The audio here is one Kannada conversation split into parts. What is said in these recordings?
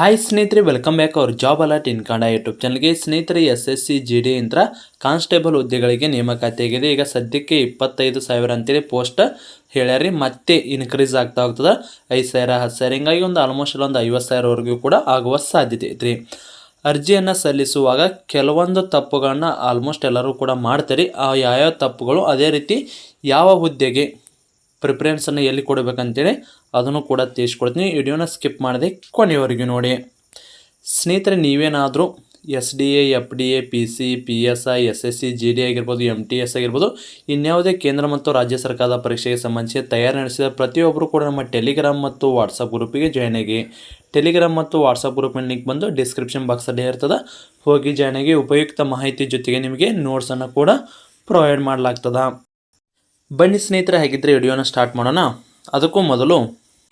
ಹಾಯ್ ಸ್ನೇಹಿತರೆ, welcome back hour job alert ಇನ್ ಕನ್ನಡ ಯೂಟ್ಯೂಬ್ ಚಾನಲ್ಗೆ. ಸ್ನೇಹಿತರೆ, SSC GD ಯಂತ್ರ ಕಾನ್ಸ್ಟೇಬಲ್ ಹುದ್ದೆಗಳಿಗೆ ನೇಮಕಾತಿ ಆಗಿದೆ. ಈಗ ಸದ್ಯಕ್ಕೆ 25,000 ಅಂತೇಳಿ ಪೋಸ್ಟ್ ಹೇಳ್ಯಾರಿ. ಮತ್ತೆ ಇನ್ಕ್ರೀಸ್ ಆಗ್ತಾ ಹೋಗ್ತದೆ 5,000 10,000 ಹಿಂಗಾಗಿ ಒಂದು ಆಲ್ಮೋಸ್ಟ್ ಒಂದು 50,000ವರೆಗೂ ಕೂಡ ಆಗುವ ಸಾಧ್ಯತೆ ಐತ್ರಿ. ಅರ್ಜಿಯನ್ನು ಸಲ್ಲಿಸುವಾಗ ಕೆಲವೊಂದು ತಪ್ಪುಗಳನ್ನ ಆಲ್ಮೋಸ್ಟ್ ಎಲ್ಲರೂ ಕೂಡ ಮಾಡ್ತಾರೆ. ಆ ಯಾವ್ಯಾವ ತಪ್ಪುಗಳು, ಅದೇ ರೀತಿ ಯಾವ ಹುದ್ದೆಗೆ ಪ್ರಿಫರೆನ್ಸನ್ನು ಎಲ್ಲಿ ಕೊಡಬೇಕಂತೇಳಿ ಅದನ್ನು ಕೂಡ ತಿಳಿಸ್ಕೊಡ್ತೀನಿ. ವಿಡಿಯೋನ ಸ್ಕಿಪ್ ಮಾಡದೆ ಕೊನೆಯವರೆಗೂ ನೋಡಿ. ಸ್ನೇಹಿತರೆ, ನೀವೇನಾದರೂ SDA FDA PC PSI SSC GD ಆಗಿರ್ಬೋದು, MTS ಆಗಿರ್ಬೋದು, ಇನ್ಯಾವುದೇ ಕೇಂದ್ರ ಮತ್ತು ರಾಜ್ಯ ಸರ್ಕಾರದ ಪರೀಕ್ಷೆಗೆ ಸಂಬಂಧಿಸಿ ತಯಾರಿ ನಡೆಸಿದ ಪ್ರತಿಯೊಬ್ಬರು ಕೂಡ ನಮ್ಮ ಟೆಲಿಗ್ರಾಮ್ ಮತ್ತು ವಾಟ್ಸಪ್ ಗ್ರೂಪಿಗೆ ಜಾಯ್ನ್ ಆಗಿ. ಟೆಲಿಗ್ರಾಮ್ ಮತ್ತು ವಾಟ್ಸಪ್ ಗ್ರೂಪಿನ ಲಿಂಕ್ ಬಂದು ಡಿಸ್ಕ್ರಿಪ್ಷನ್ ಬಾಕ್ಸಲ್ಲಿ ಇರ್ತದೆ, ಹೋಗಿ ಜಾಯ್ನ್ ಆಗಿ. ಉಪಯುಕ್ತ ಮಾಹಿತಿ ಜೊತೆಗೆ ನಿಮಗೆ ನೋಟ್ಸನ್ನು ಕೂಡ ಪ್ರೊವೈಡ್ ಮಾಡಲಾಗ್ತದೆ. ಬನ್ನಿ ಸ್ನೇಹಿತರೆ, ಹಾಗಿದ್ದರೆ ವಿಡಿಯೋನ ಸ್ಟಾರ್ಟ್ ಮಾಡೋಣ. ಅದಕ್ಕೂ ಮೊದಲು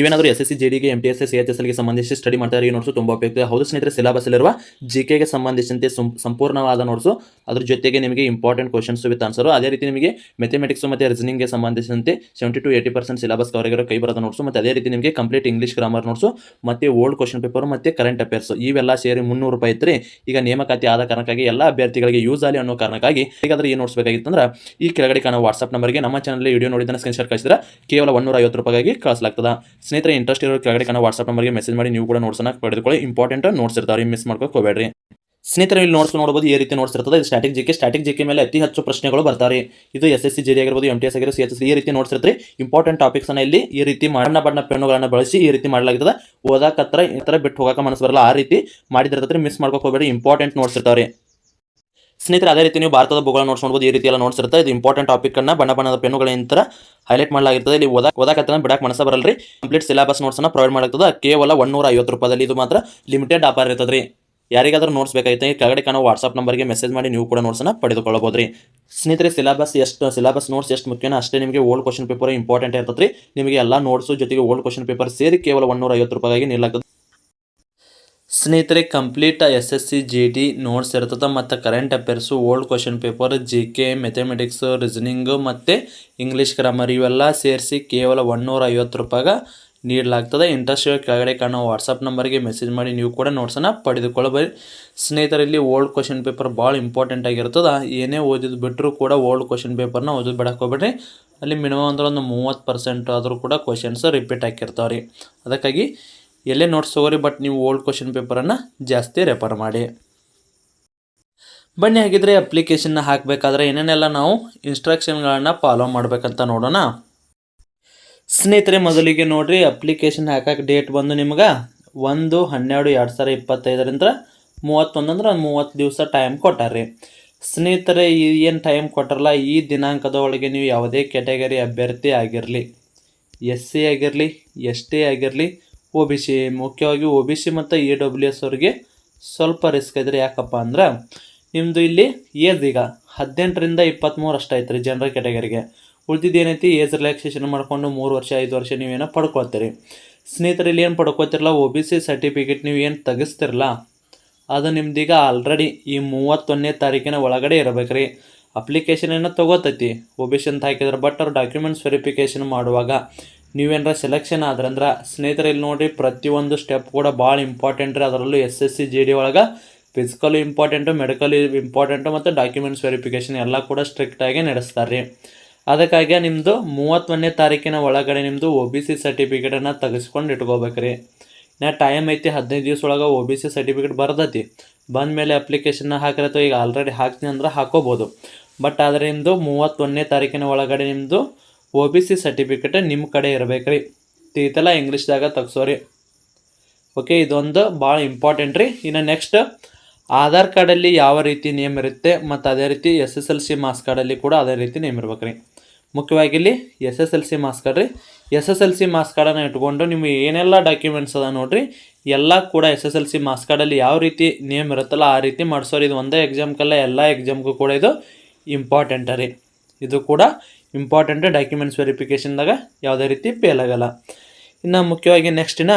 ನೀವೇನಾದರೂ SSC GDಗೆ MTS CHSLಗೆ ಸಂಬಂಧಿಸಿ ಸ್ಟಡಿ ಮಾಡ್ತಾರೆ, ಈ ನೋಟ್ಸು ತುಂಬ ಉಪಯುಕ್ತ. ಹೌದು ಸ್ನೇಹಿತರೆ, ಸಿಲೆಬಸ್ಸಲ್ಲಿರುವ GKಗೆ ಸಂಬಂಧಿಸಿದಂತೆ ಸಂಪೂರ್ಣವಾದ ನೋಟ್ಸು, ಅದ್ರ ಜೊತೆಗೆ ನಿಮಗೆ ಇಂಪಾರ್ಟೆಂಟ್ ಕ್ವಶನ್ಸ್ ವಿತ್ ಆನ್ಸರು, ಅದೇ ರೀತಿ ನಿಮಗೆ ಮ್ಯಾಥಮೆಟಿಕ್ಸು ಮತ್ತು ರೀಸನಿಂಗ್ಗೆ ಸಂಬಂಧಿಸಿದಂತೆ 70 to 80% ಸಿಲೆಬಸ್ ಕವರ್ ಆಗಿರೋ ಕೈ ಬರೋದ ನೋಟ್ಸು, ಮತ್ತು ಅದೇ ರೀತಿ ನಿಮಗೆ ಕಂಪ್ಲೀಟ್ ಇಂಗ್ಲೀಷ್ ಗ್ರಾಮರ್ ನೋಟ್ಸು, ಮತ್ತು ಓಲ್ಡ್ ಕ್ವಶನ್ ಪೇಪರು ಮತ್ತು ಕರೆಂಟ್ ಅಫೇರ್ಸು ಇವೆಲ್ಲ ಸೇರಿ 300 ರೂಪಾಯಿ ಇತ್ತು. ಈಗ ನೇಮಕಾತಿ ಆದ ಕಾರಣಕ್ಕಾಗಿ ಎಲ್ಲ ಅಭ್ಯರ್ಥಿಗಳಿಗೆ ಯೂಸ್ ಆಗಲಿ ಅನ್ನೋ ಕಾರಣಕ್ಕಾಗಿ ಈಗಾದರೆ ಏನು ನೋಟ್ಸ್ ಬೇಕಾಗಿತ್ತಂದ್ರೆ ಈ ಕೆಳಗಡೆ ಕಾಣೋ ವಾಟ್ಸಪ್ ನಂಬರ್ಗೆ ನಮ್ಮ ಚಾನಲ್ ವಿಡಿಯೋ ನೋಡಿದ್ದನ್ನು ಸ್ಕ್ರೀನ್ಶಾಟ್ ಕಳಿಸಿದ್ರೆ ಕೇವಲ 150 ರೂಪಾಯಿಗಾಗಿ ಕಳಿಸಲಾಗ್ತದೆ. ಸ್ನೇಹಿತರೆ, ಇಂಟ್ರೆಸ್ಟ್ ಇರೋ ಕೆಳಗಡೆ ಕಾಣೋ ವಾಟ್ಸಪ್ ನಂಬರ್ಗೆ ಮೆಸೇಜ್ ಮಾಡಿ ನೀವು ಕೂಡ ನೋಟ್ಸನ್ನು ಪಡೆದುಕೊಳ್ಳಿ. ಇಂಪಾರ್ಟೆಂಟ್ ನೋಟ್ಸ್ ಇರ್ತಾವೆ, ಮಿಸ್ ಮಾಡ್ಕೋಕೆ ಹೋಗಬೇಡ್ರಿ. ಸ್ನೇಹಿತರೆ, ಇಲ್ಲಿ ನೋಟ್ಸ್ ನೋಡಬಹುದು, ಈ ರೀತಿ ನೋಟ್ಸ್ ಇರ್ತದೆ. ಇದು ಸ್ಟ್ಯಾಟಿಕ್ ಜಿಕೆ ಮೇಲೆ ಅತಿ ಹೆಚ್ಚು ಪ್ರಶ್ನೆಗಳು ಬರ್ತಾರೆ. ಇದು SSC GD ಆಗಿರ್ಬೋದು, MTS ಆಗಿರ್ಬೋದು, CHS ಈ ರೀತಿ ನೋಟ್ಸ್ ಇರ್ತಾರೆ. ಇಂಪಾರ್ಟೆಂಟ್ ಟಾಪಿಕ್ಸ್ ಅನ್ನ ಇಲ್ಲಿ ಈ ರೀತಿ ಬಣ್ಣ ಪೆನ್ನುಗಳನ್ನು ಬಳಸಿ ಈ ರೀತಿ ಮಾಡಲಾಗ್ತದೆ. ಓದಾಕತ್ರ ಈ ಥರ ಬಿಟ್ಟು ಹೋಗಕ್ಕೆ ಮನಸ್ಸು ಬರಲ್ಲ, ಆ ರೀತಿ ಮಾಡಿದಿರ್ತದೆ. ಮಿಸ್ ಮಾಡ್ಕೋಕೆ ಹೋಗಬೇಡಿ, ಇಂಪಾರ್ಟೆಂಟ್ ನೋಟ್ಸ್ ಇರ್ತಾರೆ. ಸ್ನೇಹಿತರೆ, ಅದೇ ರೀತಿ ನೀವು ಭಾರತದ ಭೂಗೋಳ ನೋಟ್ಸ್ ನೋಡ್ಬೋದು, ಈ ರೀತಿ ಎಲ್ಲ ನೋಟ್ಸ್ ಇರುತ್ತೆ. ಇದು ಇಂಪಾರ್ಟೆಂಟ್ ಟಾಪಿಕ್ ಅನ್ನ ಬಣ್ಣದ ಪೆನ್ನುಗಳಿಂದ ಹೈಲೈಟ್ ಮಾಡಲಾಗಿರ್ತದೆ. ಇಲ್ಲಿ ಓದಾಕತ್ತ ಬಿಡಕ್ಕೆ ಮನಸ್ಸು ಬರಲ್ರಿ. ಕಂಪ್ಲೀಟ್ ಸಿಲೆಬಸ್ ನೋಟ್ಸ್ ಅನ್ನ ಪ್ರೊವೈಡ್ ಮಾಡಲಾಗ್ತದೆ ಕೇವಲ 150 ರೂಪಾಯಿದಲ್ಲಿ. ಇದು ಮಾತ್ರ ಲಿಮಿಟೆಡ್ ಆಫರ್ ಇರ್ತದೆ ರೀ. ಯಾರಿಗಾದ್ರೂ ನೋಟ್ಸ್ ಬೇಕಾಗಿತ್ತು ಕೆಳಗಡೆ ಕಾಣೋ ವಾಟ್ಸಪ್ ನಂಬರ್ಗೆ ಮೆಸೇಜ್ ಮಾಡಿ ನೀವು ಕೂಡ ನೋಟ್ಸನ್ನು ಪಡೆದುಕೊಳ್ಳಬಹುದು ರೀ. ಸ್ನೇಹಿತರೆ, ಸಿಲೆಬಸ್ ನೋಟ್ಸ್ ಎಷ್ಟು ಮುಖ್ಯನೋ ಅಷ್ಟೇ ನಿಮಗೆ ಓಲ್ಡ್ ಕ್ವಶನ್ ಪೇಪರ್ ಇಂಪಾರ್ಟೆಂಟ್ ಇರ್ತದೆ ರೀ. ನಿಮಗೆ ಎಲ್ಲ ನೋಟ್ಸು ಜೊತೆಗೆ ಓಲ್ಡ್ ಕ್ವಶನ್ ಪೇಪರ್ ಸೇರಿ ಕೇವಲ 150 ರೂಪಾಯಿಗೆ ನೀಡಲಾಗ್ತದೆ. ಸ್ನೇಹಿತರೆ, ಕಂಪ್ಲೀಟ್ SSC GD ನೋಟ್ಸ್ ಇರ್ತದೆ, ಮತ್ತು current affairs, old question paper, GK, mathematics, reasoning ಮತ್ತು ಇಂಗ್ಲೀಷ್ ಗ್ರಾಮರ್ ಇವೆಲ್ಲ ಸೇರಿಸಿ ಕೇವಲ 150 ರೂಪಾಯಿಗೆ ನೀಡಲಾಗ್ತದೆ. ಇಂಟ್ರೆಸ್ಟ್ ಕೆಳಗಡೆ ಕಾಣೋ ವಾಟ್ಸಪ್ ನಂಬರ್ಗೆ ಮೆಸೇಜ್ ಮಾಡಿ ನೀವು ಕೂಡ ನೋಟ್ಸನ್ನು ಪಡೆದುಕೊಳ್ಳಬರಿ. ಸ್ನೇಹಿತರೆ, ಇಲ್ಲಿ ಓಲ್ಡ್ ಕ್ವಶನ್ ಪೇಪರ್ ಭಾಳ ಇಂಪಾರ್ಟೆಂಟ್ ಆಗಿರ್ತದೆ. ಏನೇ ಓದಿದ್ದು ಬಿಟ್ಟರೂ ಕೂಡ ಓಲ್ಡ್ ಕ್ವಶನ್ ಪೇಪರ್ನ ಓದೋದು ಬಿಡಕ್ಕೆ ಹೋಗ್ಬೇಡ್ರಿ. ಅಲ್ಲಿ ಮಿನಿಮಮ್ ಅಂದ್ರೆ ಒಂದು 30% ಆದರೂ ಕೂಡ ಕ್ವಶನ್ಸ್ ರಿಪೀಟ್ ಆಗಿರ್ತಾವೆ ರೀ. ಅದಕ್ಕಾಗಿ ಎಲ್ಲೇ ನೋಟ್ಸ್ ತಗೋರಿ, ಬಟ್ ನೀವು ಓಲ್ಡ್ ಕ್ವಶನ್ ಪೇಪರನ್ನು ಜಾಸ್ತಿ ರೆಫರ್ ಮಾಡಿ. ಬನ್ನಿ ಹಾಗಿದ್ರೆ ಅಪ್ಲಿಕೇಶನ್ನ ಹಾಕಬೇಕಾದ್ರೆ ಏನೇನೆಲ್ಲ ನಾವು ಇನ್ಸ್ಟ್ರಕ್ಷನ್ಗಳನ್ನು ಫಾಲೋ ಮಾಡಬೇಕಂತ ನೋಡೋಣ. ಸ್ನೇಹಿತರೆ, ಮೊದಲಿಗೆ ನೋಡಿರಿ, ಅಪ್ಲಿಕೇಶನ್ ಹಾಕಕ್ಕೆ ಡೇಟ್ ಬಂದು ನಿಮ್ಗೆ 1/12/2025 31 ಅಂದ್ರೆ 30 ದಿವಸ ಟೈಮ್ ಕೊಟ್ಟಾರ್ರಿ. ಸ್ನೇಹಿತರೆ, ಏನು ಟೈಮ್ ಕೊಟ್ಟಾರಲ್ಲ, ಈ ದಿನಾಂಕದ ಒಳಗೆ ನೀವು ಯಾವುದೇ ಕ್ಯಾಟಗರಿ ಅಭ್ಯರ್ಥಿ ಆಗಿರಲಿ, SC ಆಗಿರಲಿ, ST ಆಗಿರಲಿ, OBC, ಮುಖ್ಯವಾಗಿ OBC ಮತ್ತು EWS ಅವ್ರಿಗೆ ಸ್ವಲ್ಪ ರಿಸ್ಕ್ ಇದ್ರಿ. ಯಾಕಪ್ಪ ಅಂದ್ರೆ ನಿಮ್ಮದು ಇಲ್ಲಿ ಏಜ್ ಈಗ 18ರಿಂದ 23 ಅಷ್ಟು ಐತೆ ರೀ ಜನರಲ್ ಕ್ಯಾಟಗರಿಗೆ. ಉಳಿದಿದ್ದು ಏನೈತಿ, ಏಜ್ ರಿಲ್ಯಾಕ್ಸೇಷನ್ ಮಾಡಿಕೊಂಡು 3 ವರ್ಷ 5 ವರ್ಷ ನೀವೇನೋ ಪಡ್ಕೊಳ್ತೀರಿ. ಸ್ನೇಹಿತರೆ, ಇಲ್ಲಿ ಏನು ಪಡ್ಕೊತಿರಲ್ಲ, OBC ಸರ್ಟಿಫಿಕೇಟ್ ನೀವು ಏನು ತೆಗಿಸ್ತಿರಲ್ಲ ಅದು ನಿಮ್ದೀಗ ಆಲ್ರೆಡಿ ಈ 31ನೇ ತಾರೀಕಿನ ಒಳಗಡೆ ಇರಬೇಕು ರೀ. ಅಪ್ಲಿಕೇಶನ್ ಏನೋ ತೊಗೋತೈತಿ OBC ಅಂತ ಹಾಕಿದ್ರೆ, ಬಟ್ ಅವ್ರು ಡಾಕ್ಯುಮೆಂಟ್ಸ್ ವೆರಿಫಿಕೇಷನ್ ಮಾಡುವಾಗ ನೀವೇನಾರ ಸೆಲೆಕ್ಷನ್ ಆದ್ರಂದ್ರೆ ಸ್ನೇಹಿತರೆ, ಇಲ್ಲಿ ನೋಡಿರಿ, ಪ್ರತಿಯೊಂದು ಸ್ಟೆಪ್ ಕೂಡ ಭಾಳ ಇಂಪಾರ್ಟೆಂಟ್ ರೀ. ಅದರಲ್ಲೂ SSC GD ಒಳಗೆ ಫಿಸಿಕಲ್ ಇಂಪಾರ್ಟೆಂಟು, ಮೆಡಿಕಲ್ ಇಂಪಾರ್ಟೆಂಟು ಮತ್ತು ಡಾಕ್ಯುಮೆಂಟ್ಸ್ ವೆರಿಫಿಕೇಷನ್ ಎಲ್ಲ ಕೂಡ ಸ್ಟ್ರಿಕ್ಟಾಗಿ ನಡೆಸ್ತಾರೆ ರೀ. ಅದಕ್ಕಾಗಿ ನಿಮ್ಮದು 31ನೇ ತಾರೀಕಿನ ಒಳಗಡೆ ನಿಮ್ಮದು OBC ಸರ್ಟಿಫಿಕೇಟನ್ನು ತೆಗೆಸ್ಕೊಂಡು ಇಟ್ಕೋಬೇಕು ರೀ. ನಾ ಟೈಮ್ ಐತಿ 15 ದಿವಸ ಒಳಗೆ OBC ಸರ್ಟಿಫಿಕೇಟ್ ಬರ್ತೈತಿ. ಬಂದ ಮೇಲೆ ಅಪ್ಲಿಕೇಶನ್ನ ಹಾಕಿರತ್ತೋ, ಈಗ ಆಲ್ರೆಡಿ ಹಾಕ್ತೀನಿ ಅಂದ್ರೆ ಹಾಕೋಬೋದು. ಬಟ್ ಆದರೆ ನಿಮ್ಮದು 31ನೇ ತಾರೀಕಿನ ಒಳಗಡೆ ನಿಮ್ಮದು OBC ಸರ್ಟಿಫಿಕೇಟ್ ನಿಮ್ಮ ಕಡೆ ಇರಬೇಕು ರೀ. ಇದೆಲ್ಲ ಇಂಗ್ಲೀಷ್ದಾಗ ತೆಗ್ಸೋರಿ. ಓಕೆ, ಇದೊಂದು ಭಾಳ ಇಂಪಾರ್ಟೆಂಟ್ ರೀ. ಇನ್ನು ನೆಕ್ಸ್ಟ್, ಆಧಾರ್ ಕಾರ್ಡಲ್ಲಿ ಯಾವ ರೀತಿ ನೇಮ್ ಇರುತ್ತೆ ಮತ್ತು ಅದೇ ರೀತಿ SSLC ಮಾರ್ಕ್ಸ್ ಕಾರ್ಡಲ್ಲಿ ಕೂಡ ಅದೇ ರೀತಿ ನೇಮ್ ಇರ್ಬೇಕು ರೀ. ಮುಖ್ಯವಾಗಿ ಇಲ್ಲಿ SSLC ಮಾರ್ಕ್ಸ್ ಕಾರ್ಡ್ ರೀ. SSLC ಮಾರ್ಕ್ಸ್ ಕಾರ್ಡನ್ನು ಇಟ್ಕೊಂಡು ನಿಮಗೆ ಏನೆಲ್ಲ ಡಾಕ್ಯುಮೆಂಟ್ಸ್ ಅದ ನೋಡಿರಿ, ಎಲ್ಲ ಕೂಡ SSLC ಮಾರ್ಕ್ಸ್ ಕಾರ್ಡಲ್ಲಿ ಯಾವ ರೀತಿ ನೇಮ್ ಇರುತ್ತಲ್ಲ ಆ ರೀತಿ ಮಾಡಿಸೋರಿ. ಇದು ಒಂದೇ ಎಕ್ಸಾಮ್ಗೆಲ್ಲ, ಎಲ್ಲ ಎಕ್ಸಾಮ್ಗೂ ಕೂಡ ಇದು ಇಂಪಾರ್ಟೆಂಟ್ ರೀ. ಇದು ಕೂಡ ಇಂಪಾರ್ಟೆಂಟ್ ಡಾಕ್ಯುಮೆಂಟ್ಸ್ ವೆರಿಫಿಕೇಷನ್ದಾಗ ಯಾವುದೇ ರೀತಿ ಫೇಲ್ ಆಗಲ್ಲ. ಇನ್ನು ಮುಖ್ಯವಾಗಿ ನೆಕ್ಸ್ಟಿನ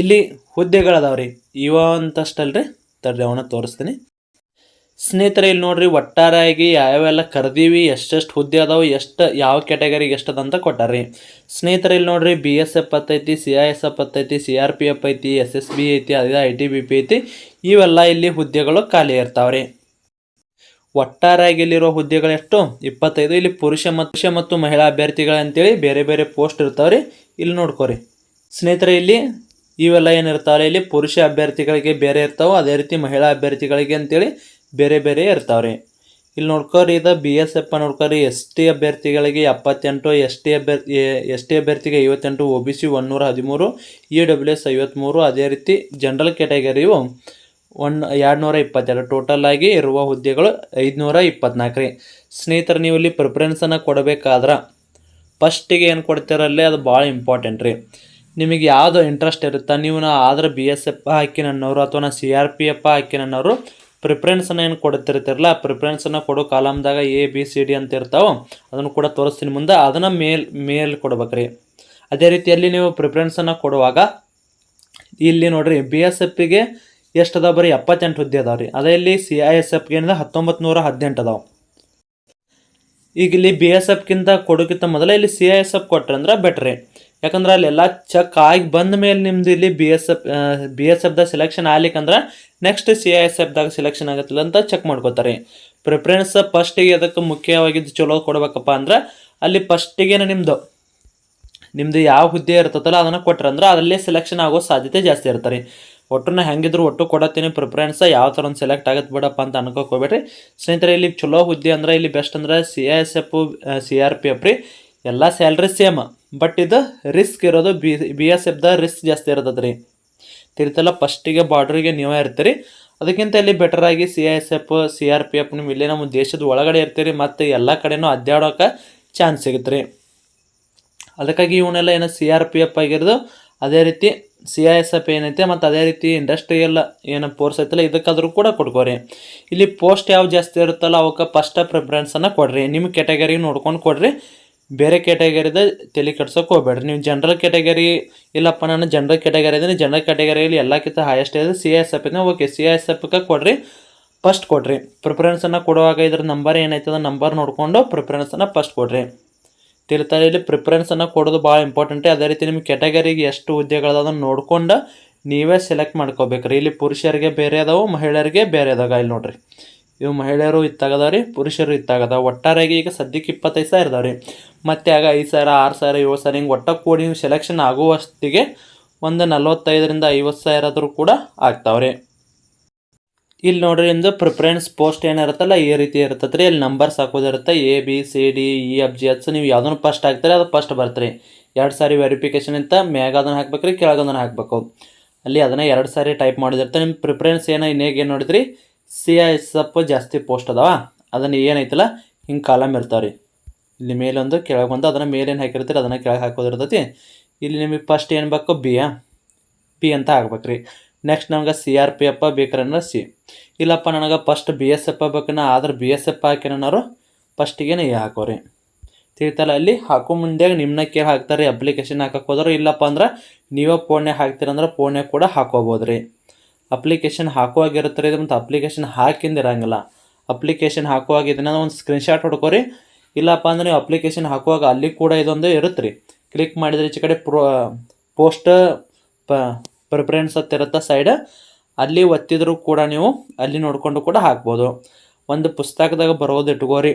ಇಲ್ಲಿ ಹುದ್ದೆಗಳದಾವ ರೀ. ಇವ ಅಂತಷ್ಟಲ್ರಿ, ತರ್ರಿ ಅವನ್ನ ತೋರಿಸ್ತೀನಿ. ಸ್ನೇಹಿತರೆ ಇಲ್ಲಿ ನೋಡ್ರಿ ಒಟ್ಟಾರೆಯಾಗಿ ಯಾವೆಲ್ಲ ಕರೆದೀವಿ ಎಷ್ಟೆಷ್ಟು ಹುದ್ದೆ ಅದಾವೆ ಎಷ್ಟು ಯಾವ ಕ್ಯಾಟಗರಿಗೆ ಎಷ್ಟು ಅದಂತ ಕೊಟ್ಟಾರಿ. ಸ್ನೇಹಿತರೆ ಇಲ್ಲಿ ನೋಡ್ರಿ BSF ಐತಿ, CISF ಐತಿ, CRPF ಐತಿ, SSB ಐತಿ, ಅದೇ ITBP ಐತಿ. ಇವೆಲ್ಲ ಇಲ್ಲಿ ಹುದ್ದೆಗಳು ಖಾಲಿ ಇರ್ತಾವ್ರಿ. ಒಟ್ಟಾರೆಯಾಗಿ ಇಲ್ಲಿರೋ ಹುದ್ದೆಗಳು ಎಷ್ಟು 25. ಇಲ್ಲಿ ಪುರುಷ ಮತ್ತು ಮಹಿಳಾ ಅಭ್ಯರ್ಥಿಗಳಂತೇಳಿ ಬೇರೆ ಬೇರೆ ಪೋಸ್ಟ್ ಇರ್ತಾವ್ರಿ. ಇಲ್ಲಿ ನೋಡ್ಕೋರಿ ಸ್ನೇಹಿತರೆ, ಇಲ್ಲಿ ಇವೆಲ್ಲ ಏನಿರ್ತಾವ್ರಿ, ಇಲ್ಲಿ ಪುರುಷ ಅಭ್ಯರ್ಥಿಗಳಿಗೆ ಬೇರೆ ಇರ್ತಾವೆ, ಅದೇ ರೀತಿ ಮಹಿಳಾ ಅಭ್ಯರ್ಥಿಗಳಿಗೆ ಅಂತೇಳಿ ಬೇರೆ ಬೇರೆ ಇರ್ತಾವ್ರಿ. ಇಲ್ಲಿ ನೋಡ್ಕೋರಿ ಇದು BSF ನೋಡ್ಕೋರಿ ST ಅಭ್ಯರ್ಥಿಗಳಿಗೆ 78, ST ಅಭ್ಯರ್ಥಿಗೆ 58, OBC 113, EWS 53, ಅದೇ ರೀತಿ ಜನರಲ್ ಕ್ಯಾಟಗರಿಯು 222. ಟೋಟಲ್ ಆಗಿ ಇರುವ ಹುದ್ದೆಗಳು 524 ರೀ. ಸ್ನೇಹಿತರೆ, ನೀವು ಇಲ್ಲಿ ಪ್ರಿಫರೆನ್ಸನ್ನು ಕೊಡಬೇಕಾದ್ರೆ ಫಸ್ಟಿಗೆ ಏನು ಕೊಡ್ತೀರಲ್ಲೇ ಅದು ಭಾಳ ಇಂಪಾರ್ಟೆಂಟ್ ರೀ. ನಿಮಗೆ ಯಾವುದು ಇಂಟ್ರೆಸ್ಟ್ ಇರುತ್ತೆ, ನೀವು ಆದ್ರೆ BSF ಹಾಕಿನನ್ನೋರು ಅಥವಾ ನಾ CRPF ಹಾಕಿನನ್ನೋರು ಪ್ರಿಫರೆನ್ಸನ್ನು ಏನು ಕೊಡ್ತಿರ್ತಿರಲ್ಲ, ಪ್ರಿಫರೆನ್ಸನ್ನು ಕೊಡೋ ಕಾಲಮ್ದಾಗ ABCD ಅಂತ ಇರ್ತಾವೆ, ಅದನ್ನು ಕೂಡ ತೋರಿಸ್ತೀನಿ ಮುಂದೆ. ಅದನ್ನು ಮೇಲ್ ಕೊಡ್ಬೇಕ್ರಿ. ಅದೇ ರೀತಿಯಲ್ಲಿ ನೀವು ಪ್ರಿಫರೆನ್ಸನ್ನು ಕೊಡುವಾಗ ಇಲ್ಲಿ ನೋಡ್ರಿ BSFಗೆ ಎಷ್ಟು ಅದಾವೆ, ಬರೀ 78 ಹುದ್ದೆ ಅದಾವೆ ರೀ. ಅದೇ ಇಲ್ಲಿ CISFಗೆ 1918 ಅದಾವೆ. ಈಗ ಇಲ್ಲಿ BSFಕ್ಕಿಂತ ಕೊಡೋಕ್ಕಿಂತ ಮೊದಲೇ ಇಲ್ಲಿ CISF ಕೊಟ್ರೆ ಅಂದ್ರೆ ಬೆಟ್ರಿ. ಯಾಕಂದ್ರೆ ಅಲ್ಲೆಲ್ಲ ಚೆಕ್ ಆಗಿ ಬಂದ ಮೇಲೆ ನಿಮ್ದು ಇಲ್ಲಿ BSFದಾಗ ಸೆಲೆಕ್ಷನ್ ಆಗ್ಲಿಕ್ಕಂದ್ರೆ ನೆಕ್ಸ್ಟ್ CISFದಾಗ ಸೆಲೆಕ್ಷನ್ ಆಗತ್ತಿಲ್ಲ ಅಂತ ಚೆಕ್ ಮಾಡ್ಕೋತಾರೆ. ಪ್ರಿಫರೆನ್ಸ್ ಫಸ್ಟಿಗೆ ಅದಕ್ಕೆ ಮುಖ್ಯವಾಗಿದ್ದು ಚಲೋ ಕೊಡ್ಬೇಕಪ್ಪ ಅಂದ್ರೆ ಅಲ್ಲಿ ಫಸ್ಟಿಗೆ ನಿಮ್ಮದು ಯಾವ ಹುದ್ದೆ ಇರ್ತದಲ್ಲ ಅದನ್ನು ಕೊಟ್ರೆ ಅಂದ್ರೆ ಅದರಲ್ಲೇ ಸೆಲೆಕ್ಷನ್ ಆಗೋ ಸಾಧ್ಯತೆ ಜಾಸ್ತಿ ಇರ್ತಾರೆ. ಒಟ್ಟನ್ನ ಹೆಂಗಿದ್ರು ಒಟ್ಟು ಕೊಡತ್ತೀನಿ ಪ್ರಿಫರೆನ್ಸ್, ಯಾವ ಥರ ಒಂದು ಸೆಲೆಕ್ಟ್ ಆಗತ್ತೆ ಬಿಡಪ್ಪ ಅಂತ ಅನ್ಕೋಬೇಡ್ರಿ. ಸ್ನೇಹಿತರೆ, ಇಲ್ಲಿ ಚಲೋ ಹುದ್ದೆ ಅಂದ್ರೆ ಇಲ್ಲಿ ಬೆಸ್ಟ್ ಅಂದ್ರೆ CISF, CRPF ರೀ. ಎಲ್ಲ ಸ್ಯಾಲ್ರಿ ಸೇಮ್, ಬಟ್ ಇದು ರಿಸ್ಕ್ ಇರೋದು BSFದ ರಿಸ್ಕ್ ಜಾಸ್ತಿ ಇರ್ತದೆ ರೀ. ತಿರ್ತೆಲ್ಲ ಫಸ್ಟಿಗೆ ಬಾರ್ಡ್ರಿಗೆ ನೀವೇ ಇರ್ತೀರಿ. ಅದಕ್ಕಿಂತ ಇಲ್ಲಿ ಬೆಟರಾಗಿ CISF, CRPF ನೀವು ಇಲ್ಲೇ ನಮ್ಮ ದೇಶದ ಒಳಗಡೆ ಇರ್ತೀರಿ ಮತ್ತು ಎಲ್ಲ ಕಡೆನೂ ಅಡ್ಡಾಡೋಕೆ ಚಾನ್ಸ್ ಸಿಗುತ್ತೆ ರೀ. ಅದಕ್ಕಾಗಿ ಇವನ್ನೆಲ್ಲ ಏನೋ CRPF ಆಗಿರೋದು, ಅದೇ ರೀತಿ CISF ಏನೈತೆ ಮತ್ತು ಅದೇ ರೀತಿ ಇಂಡಸ್ಟ್ರಿಯಲ್ ಏನು ಪೋರ್ಸ್ ಐತಲ್ಲ ಇದಕ್ಕಾದ್ರೂ ಕೂಡ ಕೊಡ್ಕೋರಿ. ಇಲ್ಲಿ ಪೋಸ್ಟ್ ಯಾವ ಜಾಸ್ತಿ ಇರುತ್ತಲ್ಲ ಅವಕ್ಕೆ ಫಸ್ಟ್ ಪ್ರಿಫರೆನ್ಸನ್ನು ಕೊಡ್ರಿ. ನಿಮ್ಮ ಕ್ಯಾಟಗರಿ ನೋಡ್ಕೊಂಡು ಕೊಡ್ರಿ, ಬೇರೆ ಕ್ಯಾಟಗರಿದ ತಲೆ ಕೆಡ್ಸೋಕೆ ಹೋಗ್ಬೇಡ್ರಿ. ನೀವು ಜನರಲ್ ಕ್ಯಾಟಗರಿ ಇಲ್ಲಪ್ಪ ನಾನು ಜನರಲ್ ಕ್ಯಾಟಗರಿ ಇದ್ದೀನಿ, ಜನರಲ್ ಕ್ಯಾಟಗರಿಯಲ್ಲಿ ಎಲ್ಲಕ್ಕಿಂತ ಹೈಯೆಸ್ಟ್ ಇದೆ CISF ಇದೆ, ಓಕೆ CISFಗೆ ಕೊಡ್ರಿ, ಫಸ್ಟ್ ಕೊಡ್ರಿ. ಪ್ರಿಫರೆನ್ಸನ್ನು ಕೊಡುವಾಗ ಇದ್ರ ನಂಬರ್ ಏನೈತದ ನಂಬರ್ ನೋಡಿಕೊಂಡು ಪ್ರಿಫರೆನ್ಸನ್ನು ಫಸ್ಟ್ ಕೊಡ್ರಿ. ತಿರ್ತಾರೆ ಇಲ್ಲಿ ಪ್ರಿಫರೆನ್ಸನ್ನು ಕೊಡೋದು ಭಾಳ ಇಂಪಾರ್ಟೆಂಟ್. ಅದೇ ರೀತಿ ನಿಮ್ಮ ಕ್ಯಾಟಗರಿಗೆ ಎಷ್ಟು ಹುದ್ದೆಗಳದ ಅದನ್ನು ನೋಡ್ಕೊಂಡು ನೀವೇ ಸೆಲೆಕ್ಟ್ ಮಾಡ್ಕೋಬೇಕ್ರಿ. ಇಲ್ಲಿ ಪುರುಷರಿಗೆ ಬೇರೆ ಅದಾವೆ, ಮಹಿಳೆಯರಿಗೆ ಬೇರೆ ಅದಾಗ. ಇಲ್ಲಿ ನೋಡ್ರಿ, ಇವು ಮಹಿಳೆಯರು ಇತ್ತಾಗದಾವ ರೀ, ಪುರುಷರು ಇತ್ತಾಗದಾವ. ಒಟ್ಟಾರೆಯಾಗಿ ಈಗ ಸದ್ಯಕ್ಕೆ 25,000 ಇದಾವೆ ರೀ. ಮತ್ತು ಆಗ 5,000, 6,000, 7,000 ಹಿಂಗೆ ಒಟ್ಟ ಕೂಡಿ ನೀವು ಸೆಲೆಕ್ಷನ್ ಆಗುವಷ್ಟಿಗೆ ಒಂದು 45,000 to 50,000 ಆದರೂ ಕೂಡ ಆಗ್ತಾವ್ರಿ. ಇಲ್ಲಿ ನೋಡ್ರಿ, ನಿಮ್ಮದು ಪ್ರಿಫರೆನ್ಸ್ ಪೋಸ್ಟ್ ಏನಿರುತ್ತಲ್ಲ ಈ ರೀತಿ ಇರ್ತದೆ ರೀ. ಇಲ್ಲಿ ನಂಬರ್ಸ್ ಹಾಕೋದಿರುತ್ತೆ ABCDEFGH. ನೀವು ಯಾವುದನ್ನು ಫಸ್ಟ್ ಹಾಕ್ತಾರೆ ಅದು ಫಸ್ಟ್ ಬರ್ತೀರಿ. 2 ಸಾರಿ ವೆರಿಫಿಕೇಷನ್ ಅಂತ ಮ್ಯಾಗ ಅದನ್ನು ಹಾಕ್ಬೇಕು ರೀ, ಕೆಳಗದನ್ನು ಹಾಕಬೇಕು. ಅಲ್ಲಿ ಅದನ್ನು 2 ಸಾರಿ ಟೈಪ್ ಮಾಡಿದಿರ್ತಾರೆ. ನಿಮ್ಮ ಪ್ರಿಫರೆನ್ಸ್ ಇನ್ನೇಗೆ ಏನು ನೋಡಿದ್ರಿ, CISF ಜಾಸ್ತಿ ಪೋಸ್ಟ್ ಅದಾವ, ಅದನ್ನು ಏನೈತಲ್ಲ ಹಿಂಗೆ ಕಾಲಮ್ ಇರ್ತಾವೆ ರೀ. ಇಲ್ಲಿ ಮೇಲೊಂದು ಕೆಳಗೊಂದು, ಅದನ್ನು ಮೇಲೇನು ಹಾಕಿರ್ತೀರಿ ಅದನ್ನು ಕೆಳಗೆ ಹಾಕೋದಿರ್ತೈತಿ. ಇಲ್ಲಿ ನಿಮಗೆ ಫಸ್ಟ್ ಏನು ಬೇಕು ಬಿ ಅಂತ ಹಾಕ್ಬೇಕು ರೀ. ನೆಕ್ಸ್ಟ್ ನಮ್ಗೆ CRPF ಬೇಕ್ರನ್ನ C. ಇಲ್ಲಪ್ಪ ನನಗೆ ಫಸ್ಟ್ BSF ಬೇಕನ್ನ ಆದ್ರೆ BSF ಹಾಕಿನವರು ಫಸ್ಟಿಗೆ A ಹಾಕೋರಿ. ತಿಳ್ತಲ್ಲ, ಅಲ್ಲಿ ಹಾಕೋ ಮುಂದೆ ನಿಮ್ಮನ್ನ ಕೇಳಿ ಹಾಕ್ತಾರೆ ಅಪ್ಲಿಕೇಶನ್ ಹಾಕಕ್ಕೆ ಹೋದ್ರೆ. ಇಲ್ಲಪ್ಪ ಅಂದ್ರೆ ನೀವೇ ಫೋನ್ಯಾಗ ಹಾಕ್ತೀರಂದ್ರೆ ಫೋನ್ಯಾಗ ಕೂಡ ಹಾಕೋಬೋದು ರೀ. ಅಪ್ಲಿಕೇಶನ್ ಹಾಕುವಾಗಿರುತ್ತೆ ರೀ, ಮತ್ತು ಅಪ್ಲಿಕೇಶನ್ ಹಾಕಿಂದ ಇರೋಂಗಿಲ್ಲ. ಅಪ್ಲಿಕೇಶನ್ ಹಾಕುವಾಗ ಇದನ್ನ ಒಂದು ಸ್ಕ್ರೀನ್ಶಾಟ್ ಹೊಡ್ಕೋರಿ. ಇಲ್ಲಪ್ಪ ಅಂದ್ರೆ ನೀವು ಅಪ್ಲಿಕೇಶನ್ ಹಾಕುವಾಗ ಅಲ್ಲಿ ಕೂಡ ಇದೊಂದು ಇರುತ್ತೆ ರೀ, ಕ್ಲಿಕ್ ಮಾಡಿದ್ರೆ ಈಚೆ ಕಡೆ ಪೋಸ್ಟ್ ಪ್ರಿಫರೆನ್ಸ್ ಇರುತ್ತೆ ಸೈಡ್, ಅಲ್ಲಿ ಒತ್ತಿದ್ರು ಕೂಡ ನೀವು ಅಲ್ಲಿ ನೋಡಿಕೊಂಡು ಕೂಡ ಹಾಕ್ಬೋದು. ಒಂದು ಪುಸ್ತಕದಾಗ ಬರೋದು ಇಟ್ಕೋರಿ.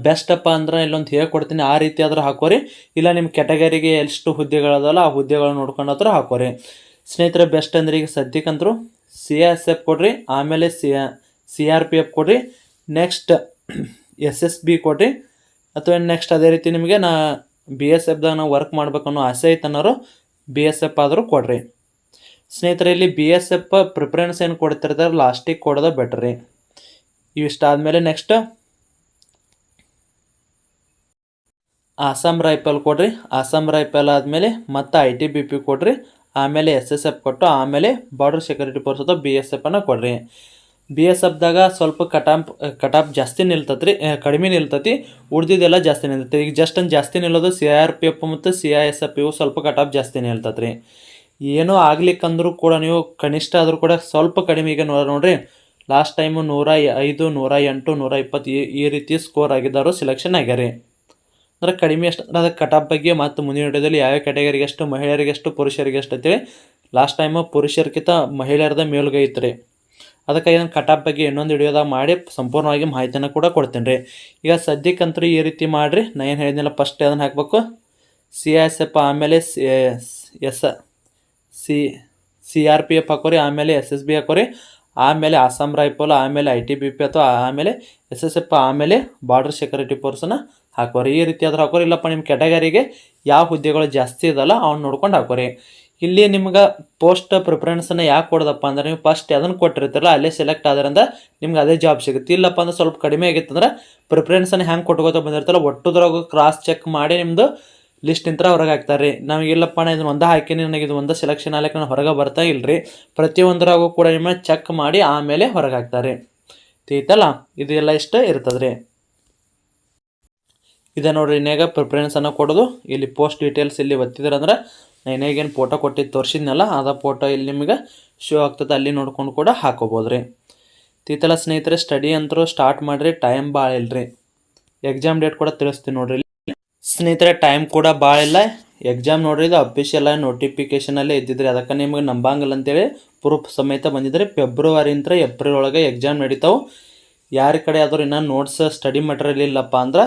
ಬೆಸ್ಟಪ್ಪ ಅಂದ್ರೆ ಇಲ್ಲೊಂದು ಹೇಳ್ಕೊಡ್ತೀನಿ, ಆ ರೀತಿ ಆದರೂ ಹಾಕೋರಿ. ಇಲ್ಲ ನಿಮ್ಮ ಕ್ಯಾಟಗರಿಗೆ ಎಷ್ಟು ಹುದ್ದೆಗಳದಲ್ಲ ಆ ಹುದ್ದೆಗಳನ್ನ ನೋಡ್ಕೊಂಡಾದ್ರೂ ಹಾಕೋರಿ. ಸ್ನೇಹಿತರೆ, ಬೆಸ್ಟ್ ಅಂದ್ರೆ ಈಗ ಸದ್ಯಕ್ಕಂತರೂ CISF ಕೊಡ್ರಿ, ಆಮೇಲೆ CRPF ಕೊಡ್ರಿ, ನೆಕ್ಸ್ಟ್ SSB ಕೊಡ್ರಿ, ಅಥವಾ ನೆಕ್ಸ್ಟ್ ಅದೇ ರೀತಿ ನಿಮಗೆ BSFದಾಗ ನಾವು ವರ್ಕ್ ಮಾಡ್ಬೇಕನ್ನೋ ಆಸೆ ಐತನ್ನೋರು BSF ಆದರೂ ಕೊಡ್ರಿ. ಸ್ನೇಹಿತರೆ, ಇಲ್ಲಿ BSF ಪ್ರಿಫರೆನ್ಸ್ ಏನು ಕೊಡ್ತಿರ್ತಾರೆ ಲಾಸ್ಟಿಗೆ ಕೊಡೋದು ಬೆಟ್ರಿ. ಇವಿಷ್ಟಾದಮೇಲೆ ನೆಕ್ಸ್ಟ್ ಆಸಾಮ್ ರೈಫಲ್ ಕೊಡ್ರಿ. ಆಸಾಮ್ ರೈಫಲ್ ಆದಮೇಲೆ ಮತ್ತು ITBP ಕೊಡ್ರಿ, ಆಮೇಲೆ SSF ಕೊಟ್ಟು ಆಮೇಲೆ ಬಾರ್ಡರ್ ಸೆಕ್ಯೂರಿಟಿ ಫೋರ್ಸ್ ಅಥವಾ BSF ಅನ್ನು ಕೊಡ್ರಿ. BSFದಾಗ ಸ್ವಲ್ಪ ಕಟಾಪ್ ಜಾಸ್ತಿ ನಿಲ್ತತಿ ರೀ, ಕಡಿಮೆ ನಿಲ್ತತಿ, ಉಳಿದಿದ್ದೆಲ್ಲ ಜಾಸ್ತಿ ನಿಲ್ತತಿ. ಈಗ ಜಸ್ಟ್ ಜಾಸ್ತಿ ನಿಲ್ಲೋದು CRPF ಮತ್ತು CISF, ಇವು ಸ್ವಲ್ಪ ಕಟಾಪ್ ಜಾಸ್ತಿ ನಿಲ್ತತಿ ರೀ. ಏನೋ ಆಗ್ಲಿಕ್ಕಂದ್ರೂ ಕೂಡ ನೀವು ಕನಿಷ್ಠ ಆದರೂ ಕೂಡ ಸ್ವಲ್ಪ ಕಡಿಮೆ. ಈಗ ನೋಡ್ರಿ ಲಾಸ್ಟ್ ಟೈಮು 105 108 120 ಈ ರೀತಿ ಸ್ಕೋರ್ ಆಗಿದ್ದಾರೋ ಸೆಲೆಕ್ಷನ್ ಆಗ್ಯಾರಿ. ಅಂದ್ರೆ ಕಡಿಮೆ ಎಷ್ಟು ಅಂದ್ರೆ ಅದಕ್ಕೆ ಕಟಾಪ್ ಬಗ್ಗೆ ಮತ್ತು ಮುಂದಿನ ವಿಡಿಯೋದಲ್ಲಿ ಯಾವ್ಯಾವ ಕ್ಯಾಟಗರಿಗೆ ಎಷ್ಟು, ಮಹಿಳೆಯರಿಗೆ ಎಷ್ಟು, ಪುರುಷರಿಗೆ ಎಷ್ಟು ಅಂತೇಳಿ ಲಾಸ್ಟ್ ಟೈಮು ಪುರುಷರಿಗಿಂತ ಮಹಿಳೆಯರದ ಮೇಲುಗೈ ಇತ್ತು ರೀ. ಅದಕ್ಕಾಗಿ ನಾನು ಕಟಾಪ್ ಬಗ್ಗೆ ಇನ್ನೊಂದು ವಿಡಿಯೋದಾಗ ಮಾಡಿ ಸಂಪೂರ್ಣವಾಗಿ ಮಾಹಿತಿಯನ್ನು ಕೂಡ ಕೊಡ್ತೀನಿ ರೀ. ಈಗ ಸದ್ಯಕ್ಕಂತೂ ಈ ರೀತಿ ಮಾಡಿರಿ. ನಾನು ಏನು ಹೇಳಿದ್ನಲ್ಲ, ಫಸ್ಟ್ ಅದನ್ನು ಹಾಕಬೇಕು CISF, ಆಮೇಲೆ CRPF ಹಾಕೋರಿ, ಆಮೇಲೆ SSB ಹಾಕೋರಿ, ಆಮೇಲೆ ಆಸಾಮ್ ರೈಫಲ್, ಆಮೇಲೆ ITBP ಅಥವಾ ಆಮೇಲೆ SSF, ಆಮೇಲೆ ಬಾರ್ಡರ್ ಸೆಕ್ಯೂರಿಟಿ ಫೋರ್ಸನ್ನು ಹಾಕೋರಿ. ಈ ರೀತಿ ಆದ್ರೆ ಹಾಕೋರಿ. ಇಲ್ಲಪ್ಪ ನಿಮ್ಮ ಕ್ಯಾಟಗರಿಗೆ ಯಾವ ಹುದ್ದೆಗಳು ಜಾಸ್ತಿ ಇದಲ್ಲ ಅವ್ನು ನೋಡ್ಕೊಂಡು ಹಾಕೋರಿ. ಇಲ್ಲಿ ನಿಮ್ಗೆ ಪೋಸ್ಟ್ ಪ್ರಿಫರೆನ್ಸನ್ನು ಯಾಕೆ ಕೊಡೋದಪ್ಪ ಅಂದ್ರೆ ನೀವು ಫಸ್ಟ್ ಅದನ್ನು ಕೊಟ್ಟಿರ್ತೀರಲ್ಲ ಅಲ್ಲೇ ಸೆಲೆಕ್ಟ್ ಆದ್ರಿಂದ ನಿಮ್ಗೆ ಅದೇ ಜಾಬ್ ಸಿಗುತ್ತೆ. ಇಲ್ಲಪ್ಪ ಅಂದ್ರೆ ಸ್ವಲ್ಪ ಕಡಿಮೆ ಆಗಿತ್ತು ಅಂದ್ರೆ ಪ್ರಿಫರೆನ್ಸನ್ನು ಹೆಂಗೆ ಕೊಟ್ಕೋತ ಬಂದಿರ್ತಾರಲ್ಲ ಒಟ್ಟುದ್ರಾಗ ಕ್ರಾಸ್ ಚೆಕ್ ಮಾಡಿ ನಿಮ್ಮದು ಲಿಸ್ಟ್ ನಿಂತರ ಹೊರಗೆ ಹಾಕ್ತಾರೆ ರೀ. ನಮಗಿಲ್ಲಪ್ಪ ನಾನು ಇದನ್ನು ಒಂದೇ ಹಾಕೀನಿ, ನನಗೆ ಇದು ಒಂದೇ ಸೆಲೆಕ್ಷನ್ ಆಗ್ಲಿಕ್ಕೆ ನಾನು ಹೊರಗೆ ಬರ್ತಾ ಇಲ್ಲರಿ. ಪ್ರತಿಯೊಂದರಾಗೂ ಕೂಡ ನಿಮ್ಮ ಚೆಕ್ ಮಾಡಿ ಆಮೇಲೆ ಹೊರಗೆ ಹಾಕ್ತಾರೆ. ತಿಳಿತಲ್ಲ, ಇದೆಲ್ಲ ಇಷ್ಟ ಇರ್ತದೆ ರೀ. ಇದೆ ನೋಡ್ರಿ, ಇನ್ನೇಗ ಪ್ರಿಫರೆನ್ಸನ್ನು ಕೊಡೋದು. ಇಲ್ಲಿ ಪೋಸ್ಟ್ ಡೀಟೇಲ್ಸ್ ಇಲ್ಲಿ ಒತ್ತಿದ್ರೆ ಅಂದ್ರೆ ನಾನು ಏನು ಫೋಟೋ ಕೊಟ್ಟಿದ್ದು ತೋರಿಸಿದ್ನಲ್ಲ ಅದ ಫೋಟೋ ಇಲ್ಲಿ ನಿಮಗೆ ಶೋ ಆಗ್ತದೆ, ಅಲ್ಲಿ ನೋಡ್ಕೊಂಡು ಕೂಡ ಹಾಕೋಬೋದು ರೀ. ತಿಳಿತಲ್ಲ ಸ್ನೇಹಿತರೆ, ಸ್ಟಡಿ ಅಂತರೂ ಸ್ಟಾರ್ಟ್ ಮಾಡಿರಿ, ಟೈಮ್ ಭಾಳ ಇಲ್ಲರಿ. ಎಕ್ಸಾಮ್ ಡೇಟ್ ಕೂಡ ತಿಳಿಸ್ತೀನಿ ನೋಡ್ರಿ ಸ್ನೇಹಿತರೆ. ಟೈಮ್ ಕೂಡ ಭಾಳ ಇಲ್ಲ. ಎಕ್ಸಾಮ್ ನೋಡ್ರಿ ಇದು ಅಫಿಷಿಯಲ್ ನೋಟಿಫಿಕೇಷನಲ್ಲೇ ಇದ್ದಿದ್ರಿ, ಅದಕ್ಕೆ ನಿಮಗೆ ನಂಬಂಗಿಲ್ಲ ಅಂತೇಳಿ ಪ್ರೂಫ್ ಸಮೇತ ಬಂದಿದ್ರಿ. ಫೆಬ್ರವರಿಯಿಂದ ಏಪ್ರಿಲ್ ಒಳಗೆ ಎಕ್ಸಾಮ್ ನಡೀತಾವೆ. ಯಾರ ಕಡೆ ಆದರೂ ಇನ್ನೂ ನೋಟ್ಸ್ ಸ್ಟಡಿ ಮೆಟೀರಿಯಲ್ ಇಲ್ಲಪ್ಪ ಅಂದ್ರೆ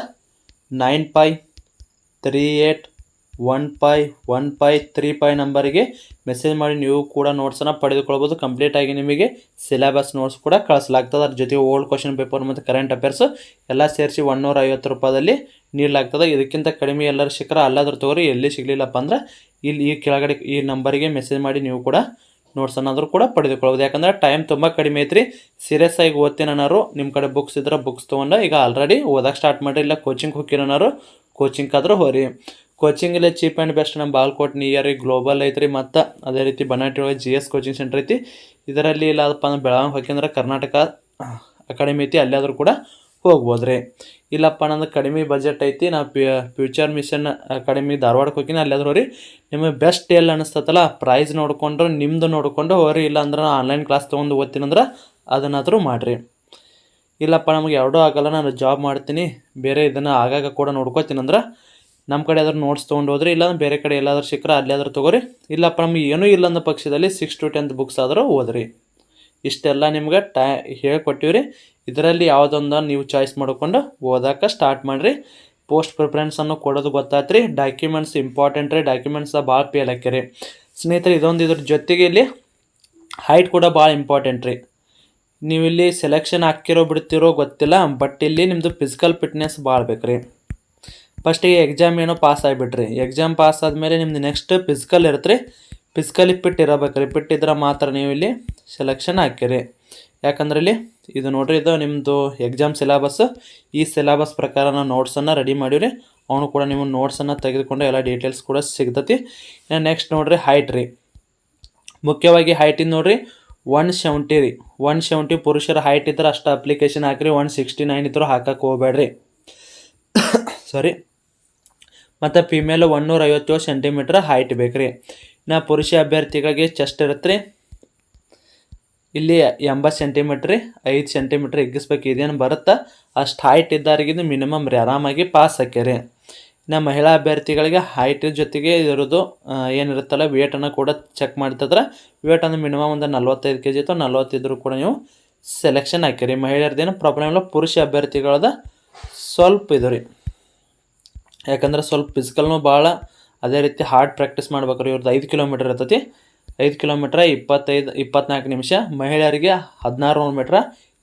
9538151535 ನಂಬರಿಗೆ ಮೆಸೇಜ್ ಮಾಡಿ ನೀವು ಕೂಡ ನೋಟ್ಸನ್ನು ಪಡೆದುಕೊಳ್ಬೋದು. ಕಂಪ್ಲೀಟಾಗಿ ನಿಮಗೆ ಸಿಲೆಬಸ್ ನೋಟ್ಸ್ ಕೂಡ ಕಳಿಸಲಾಗ್ತದೆ. ಅದ್ರ ಜೊತೆಗೆ ಓಲ್ಡ್ ಕ್ವಶನ್ ಪೇಪರ್ ಮತ್ತು ಕರೆಂಟ್ ಅಫೇರ್ಸು ಎಲ್ಲ ಸೇರಿಸಿ 150 ರೂಪಾಯಿದಲ್ಲಿ ನೀಡಲಾಗ್ತದೆ. ಇದಕ್ಕಿಂತ ಕಡಿಮೆ ಎಲ್ಲರೂ ಸಿಕ್ಕರೆ ಅಲ್ಲಾದ್ರೂ ತಗೋರಿ. ಎಲ್ಲಿ ಸಿಗಲಿಲ್ಲಪ್ಪ ಅಂದ್ರೆ ಇಲ್ಲಿ ಈ ಕೆಳಗಡೆ ಈ ನಂಬರಿಗೆ ಮೆಸೇಜ್ ಮಾಡಿ ನೀವು ಕೂಡ ನೋಟ್ಸನ್ನಾದರೂ ಕೂಡ ಪಡೆದುಕೊಳ್ಳೋದು. ಯಾಕಂದ್ರೆ ಟೈಮ್ ತುಂಬ ಕಡಿಮೆ ಐತ್ರಿ. ಸೀರಿಯಸ್ ಆಗಿ ಓದ್ತೀನನ್ನಾರು ನಿಮ್ಮ ಕಡೆ ಬುಕ್ಸ್ ಇದ್ರೆ ಬುಕ್ಸ್ ತೊಗೊಂಡು ಈಗ ಆಲ್ರೆಡಿ ಓದಕ್ಕೆ ಸ್ಟಾರ್ಟ್ ಮಾಡಿರಿ. ಇಲ್ಲ ಕೋಚಿಂಗ್ ಹೋಗಿರೋನಾರು ಕೋಚಿಂಗ್ಕಾದ್ರೂ ಹೋರಿ. ಕೋಚಿಂಗ್ ಇಲ್ಲ ಚೀಪ್ ಆ್ಯಂಡ್ ಬೆಸ್ಟ್ ನಮ್ಮ ಬಾಲ್ಕೋಟ್ ನಿಯರ್ ಗ್ಲೋಬಲ್ ಐತ್ರಿ. ಮತ್ತು ಅದೇ ರೀತಿ ಬನಾಟಿ ಒಳಗೆ GS ಕೋಚಿಂಗ್ ಸೆಂಟರ್ ಐತಿ. ಇದರಲ್ಲಿ ಇಲ್ಲಪ್ಪ ಅಂದ್ರೆ ಬೆಳಗಾವಿ ಹೋಗಿಂದ್ರೆ ಕರ್ನಾಟಕ ಅಕಾಡೆಮಿ ಐತಿ, ಅಲ್ಲಾದರೂ ಕೂಡ ಹೋಗ್ಬೋದು ರೀ. ಇಲ್ಲಪ್ಪ ನಂದು ಕಡಿಮೆ ಬಜೆಟ್ ಐತಿ, ನಾವು ಫ್ಯೂಚರ್ ಮಿಷನ್ ಅಕಾಡೆಮಿ ಧಾರವಾಡಕ್ಕೆ ಹೋಗಿನಿ, ಅಲ್ಲಾದ್ರೂ ಹೋರಿ. ನಿಮಗೆ ಬೆಸ್ಟ್ ಎಲ್ಲಿ ಅನಿಸ್ತತಲ್ಲ ಪ್ರೈಸ್ ನೋಡಿಕೊಂಡು ನಿಮ್ಮದು ನೋಡಿಕೊಂಡು ಹೋರಿ. ಇಲ್ಲ ಅಂದ್ರೆ ನಾನು ಆನ್ಲೈನ್ ಕ್ಲಾಸ್ ತೊಗೊಂಡು ಓದ್ತೀನಂದ್ರೆ ಅದನ್ನಾದರೂ ಮಾಡಿರಿ. ಇಲ್ಲಪ್ಪ ನಮಗೆ ಎರಡೂ ಆಗೋಲ್ಲ, ನಾನು ಜಾಬ್ ಮಾಡ್ತೀನಿ, ಬೇರೆ ಇದನ್ನು ಆಗಾಗ ಕೂಡ ನೋಡ್ಕೋತೀನಿ ಅಂದ್ರೆ ನಮ್ಮ ಕಡೆ ಆದ್ರೂ ನೋಟ್ಸ್ ತೊಗೊಂಡು ಹೋದ್ರಿ. ಇಲ್ಲಾಂದ್ರೆ ಬೇರೆ ಕಡೆ ಎಲ್ಲಾದ್ರೂ ಸಿಕ್ಕರೆ ಅಲ್ಲಾದ್ರೂ ತೊಗೋರಿ. ಇಲ್ಲಪ್ಪ ನಮಗೆ ಏನೂ ಇಲ್ಲ ಅನ್ನೋ ಪಕ್ಷದಲ್ಲಿ 6 to 10 ಬುಕ್ಸ್ ಆದರೂ ಓದ್ರಿ. ಇಷ್ಟೆಲ್ಲ ನಿಮ್ಗೆ ಹೇಳ್ಕೊಟ್ಟಿವ್ರಿ. ಇದರಲ್ಲಿ ಯಾವುದೊಂದು ನೀವು ಚಾಯ್ಸ್ ಮಾಡಿಕೊಂಡು ಓದೋಕೆ ಸ್ಟಾರ್ಟ್ ಮಾಡಿರಿ. ಪೋಸ್ಟ್ ಪ್ರಿಫರೆನ್ಸನ್ನು ಕೊಡೋದು ಗೊತ್ತಾಯ್ತು ರೀ. ಡಾಕ್ಯುಮೆಂಟ್ಸ್ ಇಂಪಾರ್ಟೆಂಟ್ ರೀ. ಡಾಕ್ಯುಮೆಂಟ್ಸ್ ಭಾಳ ಪೇಲ್ ಹಾಕ್ಯಾರಿ ಸ್ನೇಹಿತರೆ. ಇದ್ರ ಜೊತೆಗೆ ಇಲ್ಲಿ ಹೈಟ್ ಕೂಡ ಭಾಳ ಇಂಪಾರ್ಟೆಂಟ್ ರೀ. ನೀವು ಇಲ್ಲಿ ಸೆಲೆಕ್ಷನ್ ಹಾಕಿರೋ ಬಿಡ್ತಿರೋ ಗೊತ್ತಿಲ್ಲ, ಬಟ್ ಇಲ್ಲಿ ನಿಮ್ಮದು ಫಿಸಿಕಲ್ ಫಿಟ್ನೆಸ್ ಭಾಳ ಬೇಕು ರೀ. ಫಸ್ಟಿಗೆ ಎಕ್ಸಾಮ್ ಏನೋ ಪಾಸ್ ಆಗಿಬಿಟ್ರಿ. ಎಕ್ಸಾಮ್ ಪಾಸ್ ಆದಮೇಲೆ ನಿಮ್ದು ನೆಕ್ಸ್ಟ್ ಫಿಸಿಕಲ್ ಇರುತ್ತೆ ರೀ. ಫಿಸಿಕಲಿ ಫಿಟ್ ಇರಬೇಕು ರೀ. ಫಿಟ್ ಇದ್ರೆ ಮಾತ್ರ ನೀವು ಇಲ್ಲಿ ಸೆಲೆಕ್ಷನ್ ಹಾಕಿರಿ. ಯಾಕಂದ್ರೆ ಇಲ್ಲಿ ಇದು ನೋಡ್ರಿ, ಇದು ನಿಮ್ಮದು ಎಕ್ಸಾಮ್ ಸಿಲೆಬಸ್. ಈ ಸಿಲೆಬಸ್ ಪ್ರಕಾರ ನಾವು ನೋಟ್ಸನ್ನು ರೆಡಿ ಮಾಡಿವ್ರಿ. ಅವನು ಕೂಡ ನೀವು ನೋಟ್ಸನ್ನು ತೆಗೆದುಕೊಂಡು ಎಲ್ಲ ಡೀಟೇಲ್ಸ್ ಕೂಡ ಸಿಗ್ತತಿ. ನೆಕ್ಸ್ಟ್ ನೋಡ್ರಿ ಹೈಟ್ ರೀ. ಮುಖ್ಯವಾಗಿ ಹೈಟಿಂದ ನೋಡ್ರಿ 170 ರೀ. 170 ಪುರುಷರ ಹೈಟ್ ಇದ್ರೆ ಅಷ್ಟು ಅಪ್ಲಿಕೇಶನ್ ಹಾಕಿರಿ. 169 ಇದ್ರೂ ಹಾಕಕ್ಕೆ ಹೋಗ್ಬೇಡ್ರಿ. ಸಾರಿ. ಮತ್ತು ಫಿಮೇಲು 157 ಸೆಂಟಿಮೀಟ್ರ್ ಹೈಟ್ ಬೇಕು ರೀ. ಇನ್ನು ಪುರುಷ ಅಭ್ಯರ್ಥಿಗಳಿಗೆ ಚೆಸ್ಟ್ ಇರುತ್ತೆ ರೀ. ಇಲ್ಲಿ 80 ಸೆಂಟಿಮೀಟ್ರ್ ರೀ. 5 ಸೆಂಟಿಮೀಟ್ರ್ ಹಿಗ್ಗಿಸ್ಬೇಕು. ಇದೇನು ಬರುತ್ತಾ ಅಷ್ಟು ಹೈಟ್ ಇದ್ದವರಿಗಿದು ಮಿನಿಮಮ್ ರೀ, ಆರಾಮಾಗಿ ಪಾಸ್ ಹಾಕ್ಯಾರಿ. ಇನ್ನು ಮಹಿಳಾ ಅಭ್ಯರ್ಥಿಗಳಿಗೆ ಹೈಟ್ ಜೊತೆಗೆ ಇರೋದು ಏನಿರುತ್ತಲ್ಲ ವೇಟನ್ನು ಕೂಡ ಚೆಕ್ ಮಾಡ್ತಿದ್ರೆ ವೇಟ್ ಅಂದ್ರೆ ಮಿನಿಮಮ್ ಒಂದು 45 kg ಅಥವಾ 40 ಇದ್ರೂ ಕೂಡ ನೀವು ಸೆಲೆಕ್ಷನ್ ಹಾಕಿರಿ. ಮಹಿಳೆಯರದ್ದೇನು ಪ್ರಾಬ್ಲಮ್ ಇಲ್ಲ. ಪುರುಷ ಅಭ್ಯರ್ಥಿಗಳದ ಸ್ವಲ್ಪ ಇದು ರೀ. ಯಾಕಂದ್ರೆ ಸ್ವಲ್ಪ ಫಿಸಿಕಲ್ನೂ ಭಾಳ, ಅದೇ ರೀತಿ ಹಾರ್ಡ್ ಪ್ರಾಕ್ಟೀಸ್ ಮಾಡ್ಬೇಕು ರೀ. ಇವ್ರದ್ದು 5 ಕಿಲೋಮೀಟ್ರ್ ಇರ್ತೈತಿ. 5 ಕಿಲೋಮೀಟ್ರ್ 24 ನಿಮಿಷ. ಮಹಿಳೆಯರಿಗೆ 16 ಮೀಟ್ರ್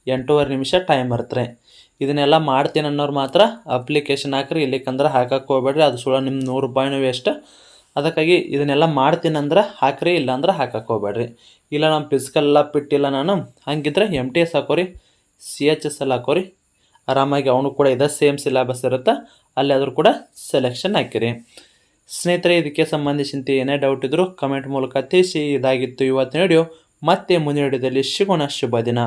8.5 ನಿಮಿಷ ಟೈಮ್ ಇರುತ್ತೆ ರೀ. ಇದನ್ನೆಲ್ಲ ಮಾಡ್ತೀನಿ ಅನ್ನೋರು ಮಾತ್ರ ಅಪ್ಲಿಕೇಶನ್ ಹಾಕ್ರಿ. ಇಲ್ಲಿಕಂದ್ರೆ ಹಾಕಕ್ಕೆ ಹೋಗ್ಬೇಡ್ರಿ, ಅದು ಸುಳ್ಳು ನಿಮ್ಮ 100 ರೂಪಾಯಿನೂ ವೇಸ್ಟ್. ಅದಕ್ಕಾಗಿ ಇದನ್ನೆಲ್ಲ ಮಾಡ್ತೀನಿ ಅಂದ್ರೆ ಹಾಕ್ರಿ, ಇಲ್ಲಾಂದ್ರೆ ಹಾಕಕ್ಕೆ ಹೋಗ್ಬೇಡ್ರಿ. ಇಲ್ಲ ನಮ್ಮ ಫಿಸಿಕಲ್ ಎಲ್ಲ ಫಿಟ್ಟಿಲ್ಲ ನಾನು ಹಂಗಿದ್ರೆ MTS ಹಾಕೋರಿ, CHSL ಹಾಕೋರಿ. ಆರಾಮಾಗಿ ಅವನು ಕೂಡ ಇದೆ ಸೇಮ್ ಸಿಲೆಬಸ್ ಇರುತ್ತೆ, ಅಲ್ಲಿ ಆದರೂ ಕೂಡ ಸೆಲೆಕ್ಷನ್ ಹಾಕಿರಿ. ಸ್ನೇಹಿತರೆ, ಇದಕ್ಕೆ ಸಂಬಂಧಿಸಿದಂತೆ ಏನೇ ಡೌಟ್ ಇದ್ದರೂ ಕಮೆಂಟ್ ಮೂಲಕ ತಿಳಿಸಿ. ಇದಾಗಿತ್ತು ಇವತ್ತಿನ ವಿಡಿಯೋ. ಮತ್ತೆ ಮುಂದಿನ ವಿಡಿಯೋದಲ್ಲಿ ಸಿಗೋಣ. ಶುಭ ದಿನ.